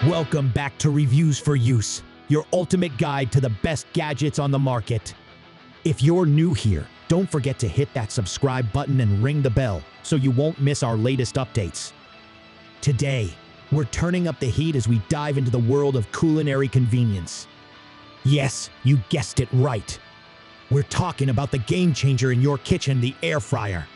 Welcome back to Reviews for Use, your ultimate guide to the best gadgets on the market. If you're new here, don't forget to hit that subscribe button and ring the bell so you won't miss our latest updates. Today, we're turning up the heat as we dive into the world of culinary convenience. Yes, you guessed it right. We're talking about the game changer in your kitchen, the air fryer.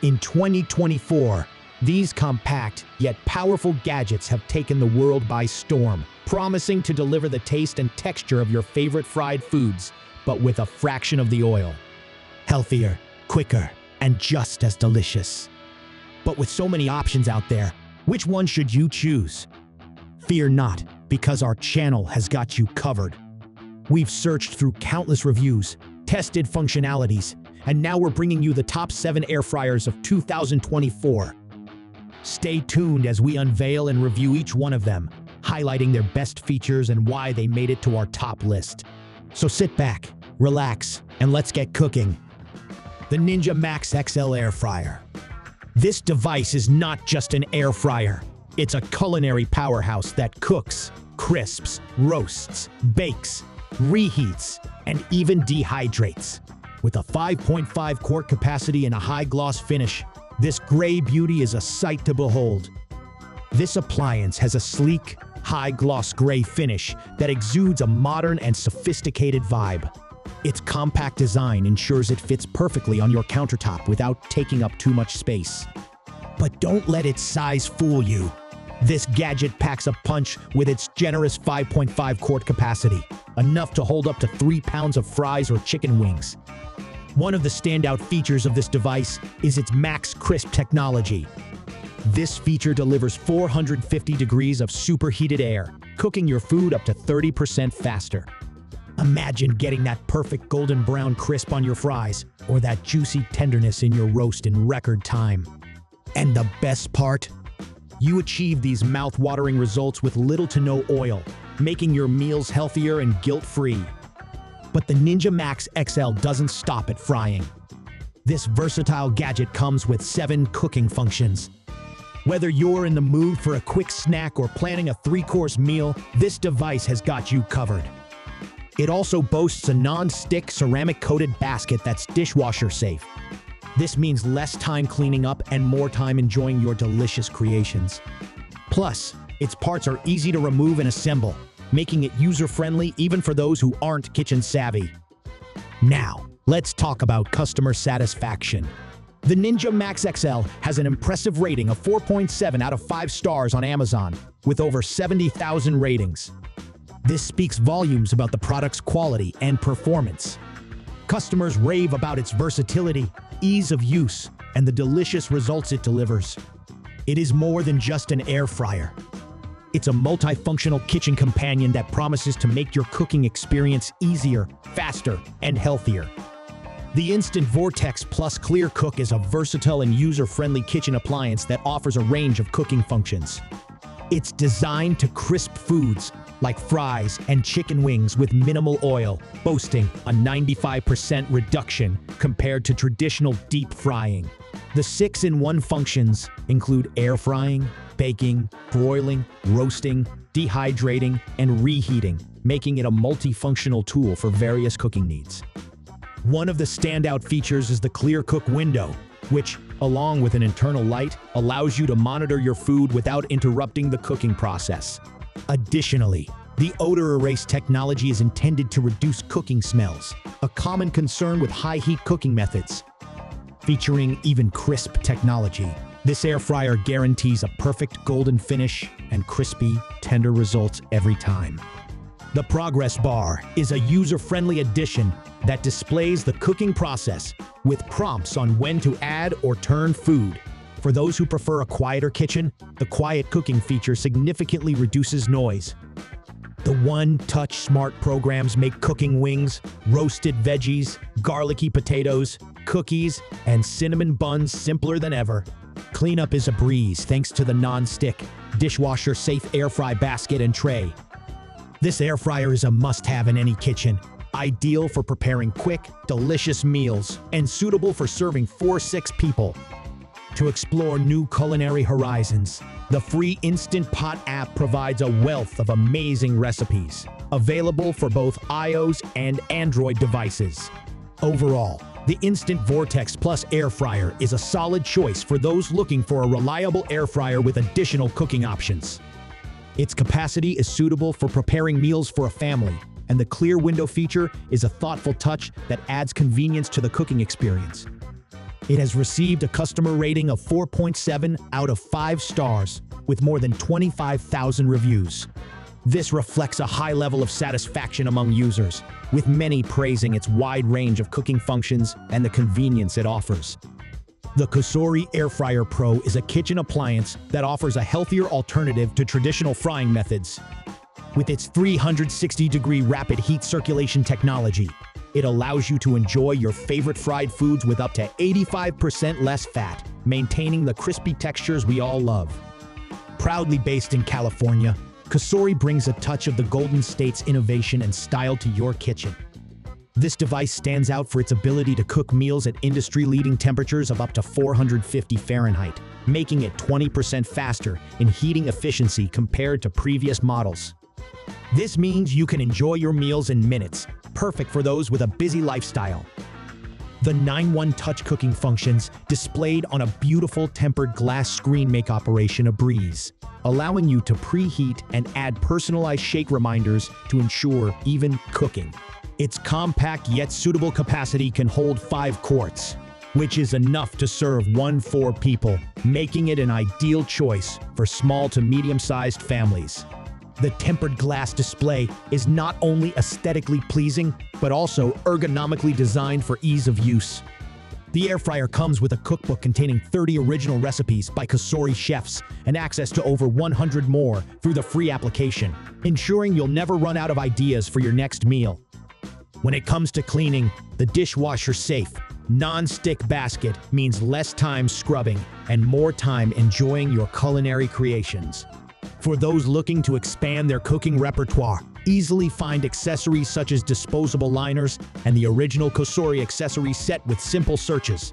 In 2024, these compact yet powerful gadgets have taken the world by storm, promising to deliver the taste and texture of your favorite fried foods, but with a fraction of the oil. Healthier, quicker, and just as delicious. But with so many options out there, which one should you choose? Fear not, because our channel has got you covered. We've searched through countless reviews, tested functionalities, and now we're bringing you the top 7 air fryers of 2024. Stay tuned as we unveil and review each one of them, highlighting their best features and why they made it to our top list. So sit back, relax, and let's get cooking. The Ninja Max XL Air Fryer. This device is not just an air fryer. It's a culinary powerhouse that cooks, crisps, roasts, bakes, reheats, and even dehydrates. With a 5.5 quart capacity and a high gloss finish, this gray beauty is a sight to behold. This appliance has a sleek, high gloss gray finish that exudes a modern and sophisticated vibe. Its compact design ensures it fits perfectly on your countertop without taking up too much space. But don't let its size fool you. This gadget packs a punch with its generous 5.5 quart capacity, enough to hold up to 3 pounds of fries or chicken wings. One of the standout features of this device is its Max Crisp technology. This feature delivers 450 degrees of superheated air, cooking your food up to 30% faster. Imagine getting that perfect golden brown crisp on your fries, or that juicy tenderness in your roast in record time. And the best part? You achieve these mouth-watering results with little to no oil, making your meals healthier and guilt-free. But the Ninja Max XL doesn't stop at frying. This versatile gadget comes with 7 cooking functions. Whether you're in the mood for a quick snack or planning a 3-course meal, this device has got you covered. It also boasts a non-stick ceramic-coated basket that's dishwasher safe. This means less time cleaning up and more time enjoying your delicious creations. Plus, its parts are easy to remove and assemble, making it user-friendly even for those who aren't kitchen-savvy. Now, let's talk about customer satisfaction. The Ninja Max XL has an impressive rating of 4.7 out of 5 stars on Amazon, with over 70,000 ratings. This speaks volumes about the product's quality and performance. Customers rave about its versatility, ease of use, and the delicious results it delivers. It is more than just an air fryer. It's a multifunctional kitchen companion that promises to make your cooking experience easier, faster, and healthier. The Instant Vortex Plus ClearCook is a versatile and user-friendly kitchen appliance that offers a range of cooking functions. It's designed to crisp foods like fries and chicken wings with minimal oil, boasting a 95% reduction compared to traditional deep frying. The 6-in-1 functions include air frying, baking, broiling, roasting, dehydrating, and reheating, making it a multifunctional tool for various cooking needs. One of the standout features is the ClearCook window, which, along with an internal light, allows you to monitor your food without interrupting the cooking process. Additionally, the odor erase technology is intended to reduce cooking smells, a common concern with high-heat cooking methods. Featuring even crisp technology, this air fryer guarantees a perfect golden finish and crispy, tender results every time. The progress bar is a user-friendly addition that displays the cooking process with prompts on when to add or turn food. For those who prefer a quieter kitchen, the quiet cooking feature significantly reduces noise. The one-touch smart programs make cooking wings, roasted veggies, garlicky potatoes, cookies, and cinnamon buns simpler than ever. Cleanup is a breeze thanks to the non-stick, dishwasher-safe air fry basket and tray. This air fryer is a must-have in any kitchen, ideal for preparing quick, delicious meals, and suitable for serving 4-6 people. to explore new culinary horizons. The free Instant Pot app provides a wealth of amazing recipes, available for both iOS and Android devices. Overall, the Instant Vortex Plus Air Fryer is a solid choice for those looking for a reliable air fryer with additional cooking options. Its capacity is suitable for preparing meals for a family, and the clear window feature is a thoughtful touch that adds convenience to the cooking experience. It has received a customer rating of 4.7 out of 5 stars, with more than 25,000 reviews. This reflects a high level of satisfaction among users, with many praising its wide range of cooking functions and the convenience it offers. The COSORI Air Fryer Pro is a kitchen appliance that offers a healthier alternative to traditional frying methods. With its 360-degree rapid heat circulation technology, it allows you to enjoy your favorite fried foods with up to 85% less fat, maintaining the crispy textures we all love. Proudly based in California, COSORI brings a touch of the Golden State's innovation and style to your kitchen. This device stands out for its ability to cook meals at industry-leading temperatures of up to 450 Fahrenheit, making it 20% faster in heating efficiency compared to previous models. This means you can enjoy your meals in minutes, perfect for those with a busy lifestyle. The 9-1 touch cooking functions displayed on a beautiful tempered glass screen make operation a breeze, allowing you to preheat and add personalized shake reminders to ensure even cooking. Its compact yet suitable capacity can hold 5 quarts, which is enough to serve 4 people, making it an ideal choice for small to medium-sized families. The tempered glass display is not only aesthetically pleasing, but also ergonomically designed for ease of use. The air fryer comes with a cookbook containing 30 original recipes by COSORI chefs and access to over 100 more through the free application, ensuring you'll never run out of ideas for your next meal. When it comes to cleaning, the dishwasher-safe, non-stick basket means less time scrubbing and more time enjoying your culinary creations. For those looking to expand their cooking repertoire, easily find accessories such as disposable liners and the original COSORI accessory set with simple searches.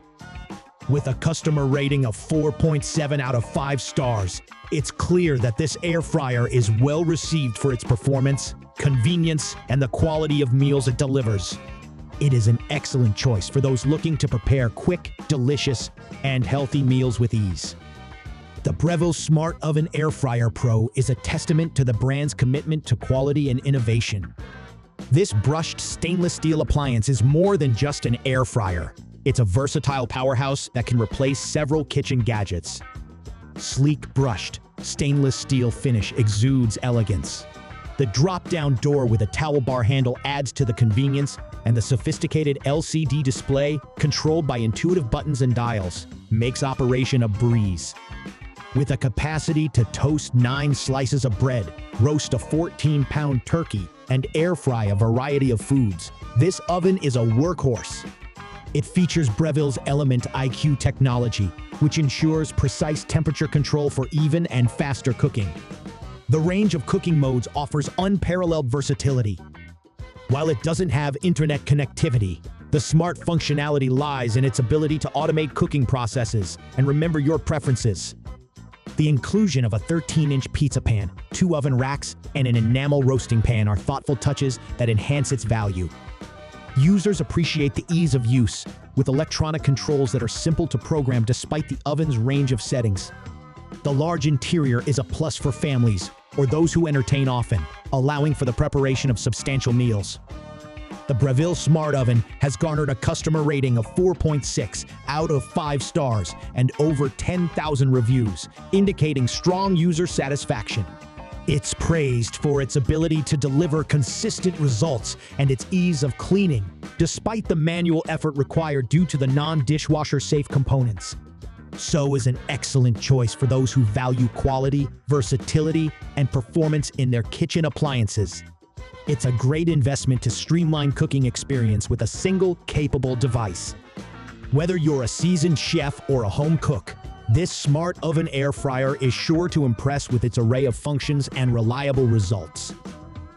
With a customer rating of 4.7 out of 5 stars, it's clear that this air fryer is well received for its performance, convenience, and the quality of meals it delivers. It is an excellent choice for those looking to prepare quick, delicious, and healthy meals with ease. The Breville Smart Oven Air Fryer Pro is a testament to the brand's commitment to quality and innovation. This brushed stainless steel appliance is more than just an air fryer. It's a versatile powerhouse that can replace several kitchen gadgets. Sleek brushed stainless steel finish exudes elegance. The drop-down door with a towel bar handle adds to the convenience, and the sophisticated LCD display, controlled by intuitive buttons and dials, makes operation a breeze. With a capacity to toast 9 slices of bread, roast a 14-pound turkey, and air fry a variety of foods, this oven is a workhorse. It features Breville's Element IQ technology, which ensures precise temperature control for even and faster cooking. The range of cooking modes offers unparalleled versatility. While it doesn't have internet connectivity, the smart functionality lies in its ability to automate cooking processes and remember your preferences. The inclusion of a 13-inch pizza pan, 2 oven racks, and an enamel roasting pan are thoughtful touches that enhance its value. Users appreciate the ease of use, with electronic controls that are simple to program despite the oven's range of settings. The large interior is a plus for families or those who entertain often, allowing for the preparation of substantial meals. The Breville Smart Oven has garnered a customer rating of 4.6 out of 5 stars and over 10,000 reviews, indicating strong user satisfaction. It's praised for its ability to deliver consistent results and its ease of cleaning, despite the manual effort required due to the non-dishwasher-safe components. So is an excellent choice for those who value quality, versatility, and performance in their kitchen appliances. It's a great investment to streamline cooking experience with a single, capable device. Whether you're a seasoned chef or a home cook, this smart oven air fryer is sure to impress with its array of functions and reliable results.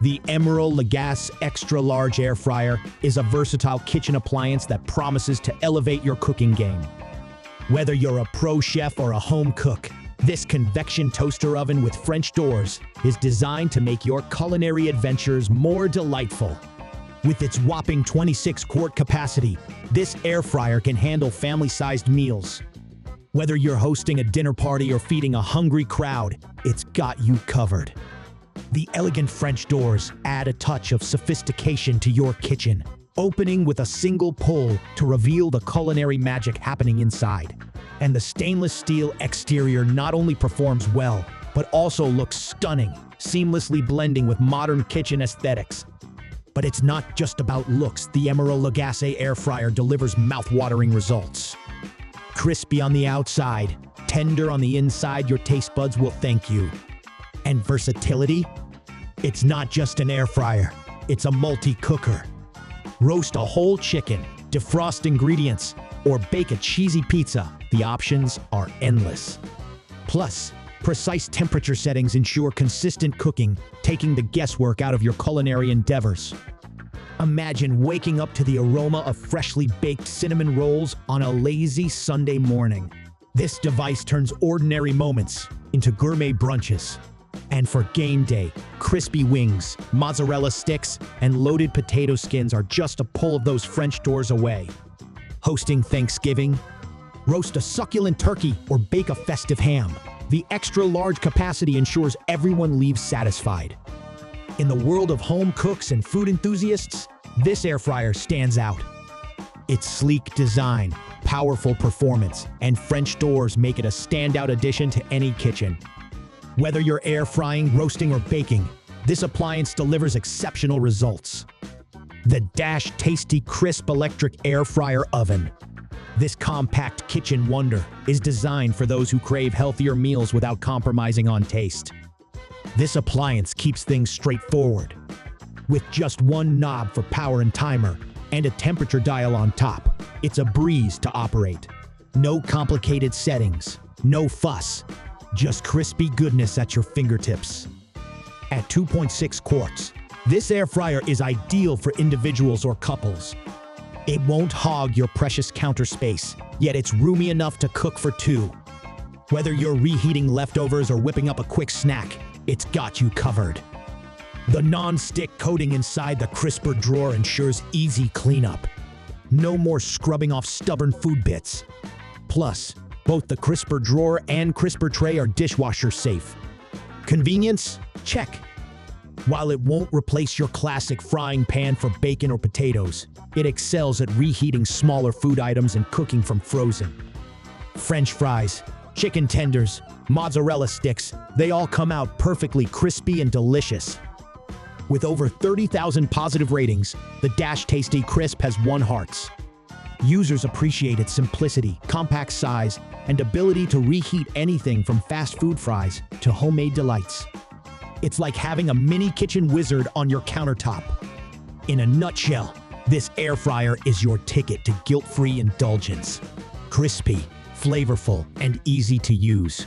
The Emeril Lagasse Extra Large Air Fryer is a versatile kitchen appliance that promises to elevate your cooking game. Whether you're a pro chef or a home cook, this convection toaster oven with French doors is designed to make your culinary adventures more delightful. With its whopping 26-quart capacity, this air fryer can handle family-sized meals. Whether you're hosting a dinner party or feeding a hungry crowd, it's got you covered. The elegant French doors add a touch of sophistication to your kitchen, opening with a single pull to reveal the culinary magic happening inside. And the stainless steel exterior not only performs well, but also looks stunning, seamlessly blending with modern kitchen aesthetics. But it's not just about looks. The Emeril Lagasse air fryer delivers mouth-watering results. Crispy on the outside, tender on the inside, your taste buds will thank you. And versatility? It's not just an air fryer, it's a multi-cooker. Roast a whole chicken, defrost ingredients, or bake a cheesy pizza. The options are endless. Plus, precise temperature settings ensure consistent cooking, taking the guesswork out of your culinary endeavors. Imagine waking up to the aroma of freshly baked cinnamon rolls on a lazy Sunday morning. This device turns ordinary moments into gourmet brunches. And for game day, crispy wings, mozzarella sticks, and loaded potato skins are just a pull of those French doors away. Hosting Thanksgiving? Roast a succulent turkey or bake a festive ham. The extra-large capacity ensures everyone leaves satisfied. In the world of home cooks and food enthusiasts, this air fryer stands out. Its sleek design, powerful performance, and French doors make it a standout addition to any kitchen. Whether you're air frying, roasting, or baking, this appliance delivers exceptional results. The Dash Tasti-Crisp electric air fryer oven. This compact kitchen wonder is designed for those who crave healthier meals without compromising on taste. This appliance keeps things straightforward. With just one knob for power and timer, and a temperature dial on top, it's a breeze to operate. No complicated settings, no fuss, just crispy goodness at your fingertips. At 2.6 quarts, this air fryer is ideal for individuals or couples. It won't hog your precious counter space, yet it's roomy enough to cook for two. Whether you're reheating leftovers or whipping up a quick snack, it's got you covered. The non-stick coating inside the crisper drawer ensures easy cleanup. No more scrubbing off stubborn food bits. Plus, both the crisper drawer and crisper tray are dishwasher safe. Convenience? Check. While it won't replace your classic frying pan for bacon or potatoes, it excels at reheating smaller food items and cooking from frozen. French fries, chicken tenders, mozzarella sticks, they all come out perfectly crispy and delicious. With over 30,000 positive ratings, the Dash Tasti-Crisp has won hearts. Users appreciate its simplicity, compact size, and ability to reheat anything from fast food fries to homemade delights. It's like having a mini kitchen wizard on your countertop. In a nutshell, this air fryer is your ticket to guilt-free indulgence. Crispy, flavorful, and easy to use.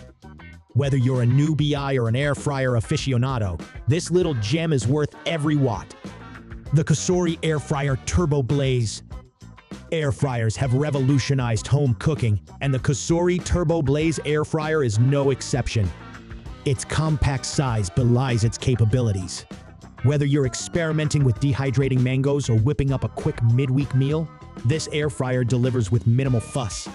Whether you're a newbie or an air fryer aficionado, this little gem is worth every watt. The COSORI Air Fryer TurboBlaze. Air fryers have revolutionized home cooking, and the COSORI TurboBlaze air fryer is no exception. Its compact size belies its capabilities. Whether you're experimenting with dehydrating mangoes or whipping up a quick midweek meal, this air fryer delivers with minimal fuss.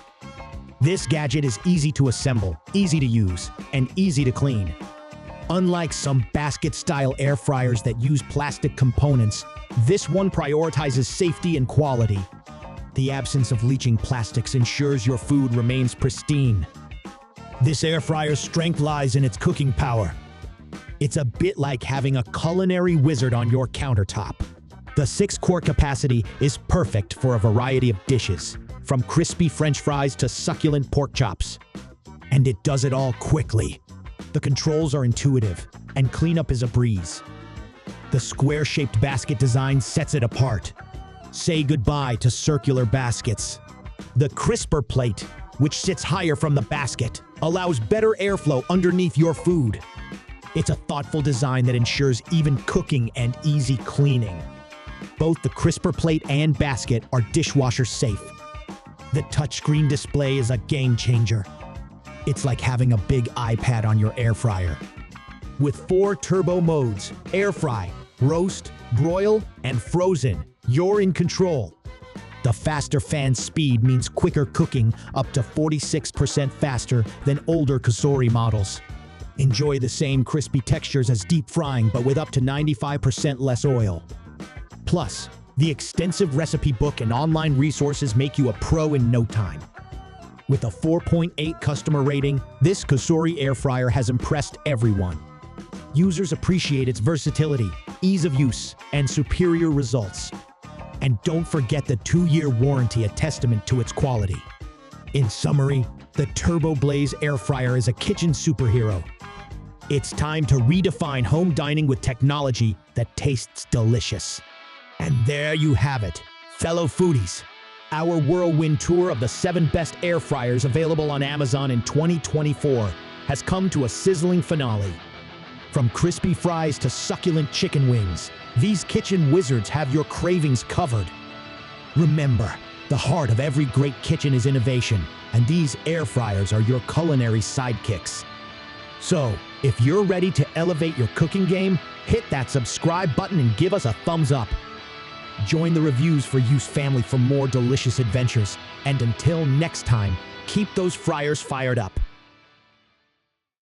This gadget is easy to assemble, easy to use, and easy to clean. Unlike some basket-style air fryers that use plastic components, this one prioritizes safety and quality. The absence of leaching plastics ensures your food remains pristine. This air fryer's strength lies in its cooking power. It's a bit like having a culinary wizard on your countertop. The 6-quart capacity is perfect for a variety of dishes, from crispy French fries to succulent pork chops. And it does it all quickly. The controls are intuitive, and cleanup is a breeze. The square-shaped basket design sets it apart. Say goodbye to circular baskets. The crisper plate, which sits higher from the basket, allows better airflow underneath your food. It's a thoughtful design that ensures even cooking and easy cleaning. Both the crisper plate and basket are dishwasher safe. The touchscreen display is a game changer. It's like having a big iPad on your air fryer. With 4 turbo modes, air fry, roast, broil, and frozen, you're in control. The faster fan speed means quicker cooking, up to 46% faster than older COSORI models. Enjoy the same crispy textures as deep frying, but with up to 95% less oil. Plus, the extensive recipe book and online resources make you a pro in no time. With a 4.8 customer rating, this COSORI air fryer has impressed everyone. Users appreciate its versatility, ease of use, and superior results. And don't forget the 2-year warranty, a testament to its quality. In summary, the TurboBlaze air fryer is a kitchen superhero. It's time to redefine home dining with technology that tastes delicious. And there you have it, fellow foodies. Our whirlwind tour of the 7 best air fryers available on Amazon in 2024 has come to a sizzling finale. From crispy fries to succulent chicken wings, these kitchen wizards have your cravings covered. Remember, the heart of every great kitchen is innovation, and these air fryers are your culinary sidekicks. So, if you're ready to elevate your cooking game, hit that subscribe button and give us a thumbs up. Join the Reviews for Use family for more delicious adventures. And until next time, keep those fryers fired up.